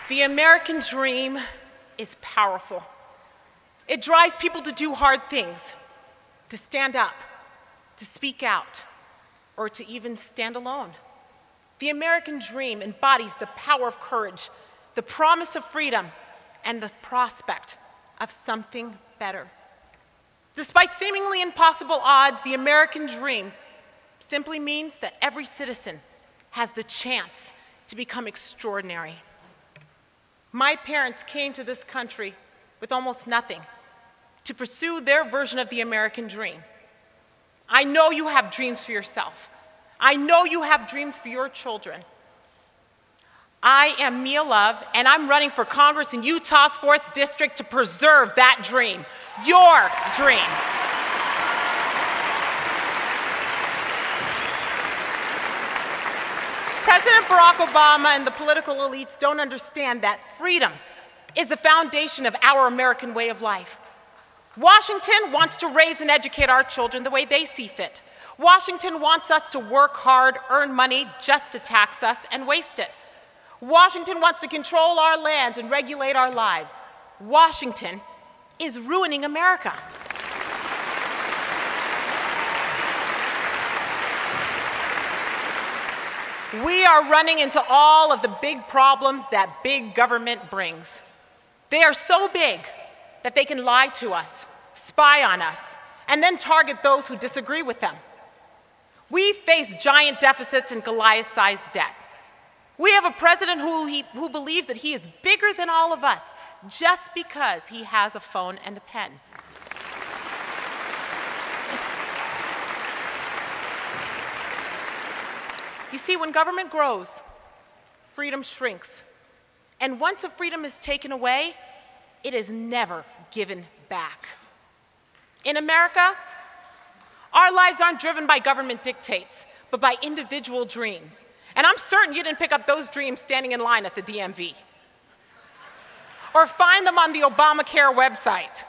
The American dream is powerful. It drives people to do hard things, to stand up, to speak out, or to even stand alone. The American dream embodies the power of courage, the promise of freedom, and the prospect of something better. Despite seemingly impossible odds, the American dream simply means that every citizen has the chance to become extraordinary. My parents came to this country with almost nothing to pursue their version of the American dream. I know you have dreams for yourself. I know you have dreams for your children. I am Mia Love, and I'm running for Congress in Utah's 4th District to preserve that dream, your dream. President Barack Obama and the political elites don't understand that freedom is the foundation of our American way of life. Washington wants to raise and educate our children the way they see fit. Washington wants us to work hard, earn money just to tax us and waste it. Washington wants to control our lands and regulate our lives. Washington is ruining America. We are running into all of the big problems that big government brings. They are so big that they can lie to us, spy on us, and then target those who disagree with them. We face giant deficits and Goliath-sized debt. We have a president who believes that he is bigger than all of us just because he has a phone and a pen. You see, when government grows, freedom shrinks. And once a freedom is taken away, it is never given back. In America, our lives aren't driven by government dictates, but by individual dreams. And I'm certain you didn't pick up those dreams standing in line at the DMV. Or find them on the Obamacare website.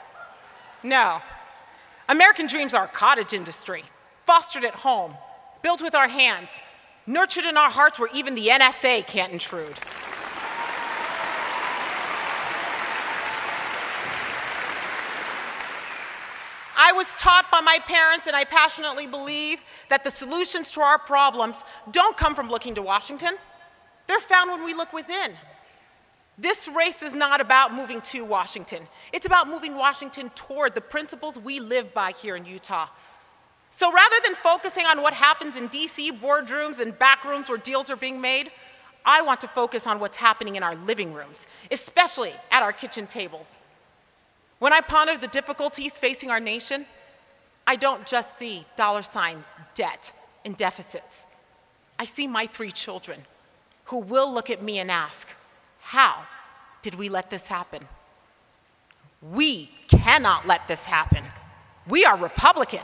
No. American dreams are a cottage industry, fostered at home, built with our hands, nurtured in our hearts where even the NSA can't intrude. I was taught by my parents, and I passionately believe that the solutions to our problems don't come from looking to Washington. They're found when we look within. This race is not about moving to Washington. It's about moving Washington toward the principles we live by here in Utah. So rather than focusing on what happens in DC boardrooms and back rooms where deals are being made, I want to focus on what's happening in our living rooms, especially at our kitchen tables. When I ponder the difficulties facing our nation, I don't just see dollar signs, debt, and deficits. I see my 3 children who will look at me and ask, how did we let this happen? We cannot let this happen. We are Republican.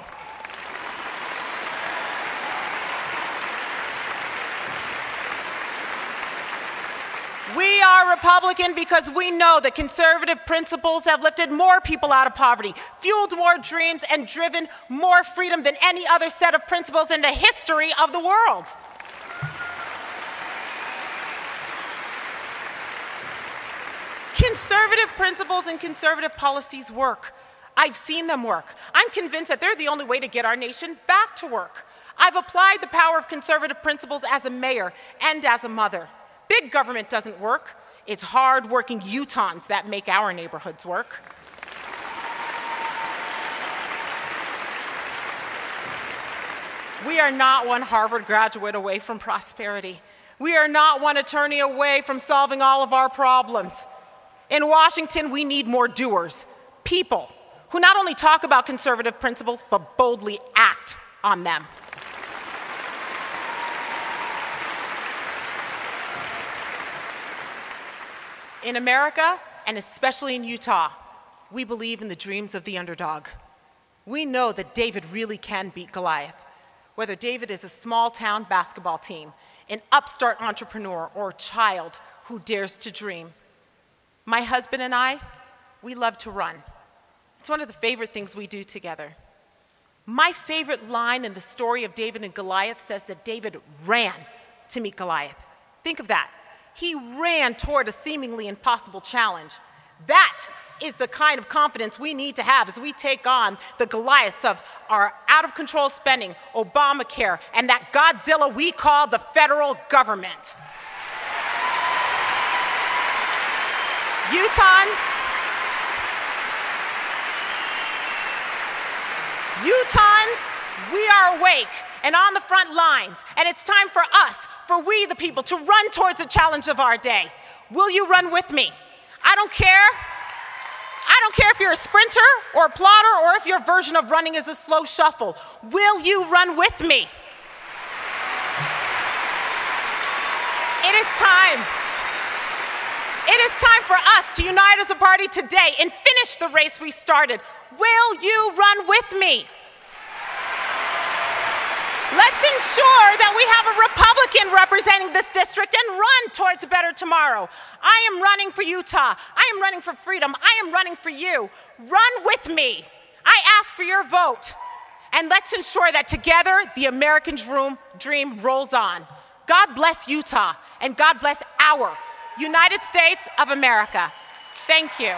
We are Republican because we know that conservative principles have lifted more people out of poverty, fueled more dreams, and driven more freedom than any other set of principles in the history of the world. Conservative principles and conservative policies work. I've seen them work. I'm convinced that they're the only way to get our nation back to work. I've applied the power of conservative principles as a mayor and as a mother. Big government doesn't work. It's hard-working Utahns that make our neighborhoods work. We are not one Harvard graduate away from prosperity. We are not one attorney away from solving all of our problems. In Washington, we need more doers, people who not only talk about conservative principles, but boldly act on them. In America, and especially in Utah, we believe in the dreams of the underdog. We know that David really can beat Goliath, whether David is a small-town basketball team, an upstart entrepreneur, or a child who dares to dream. My husband and I, we love to run. It's one of the favorite things we do together. My favorite line in the story of David and Goliath says that David ran to meet Goliath. Think of that. He ran toward a seemingly impossible challenge. That is the kind of confidence we need to have as we take on the Goliaths of our out-of-control spending, Obamacare, and that Godzilla we call the federal government. Utahns, we are awake and on the front lines, and it's time for us, for we the people, to run towards the challenge of our day. Will you run with me? I don't care. I don't care if you're a sprinter or a plotter or if your version of running is a slow shuffle. Will you run with me? It is time. It is time for us to unite as a party today and finish the race we started. Will you run with me? Let's ensure that we have a Republican representing this district and run towards a better tomorrow. I am running for Utah. I am running for freedom. I am running for you. Run with me. I ask for your vote. And let's ensure that together the American dream rolls on. God bless Utah, and God bless our United States of America. Thank you.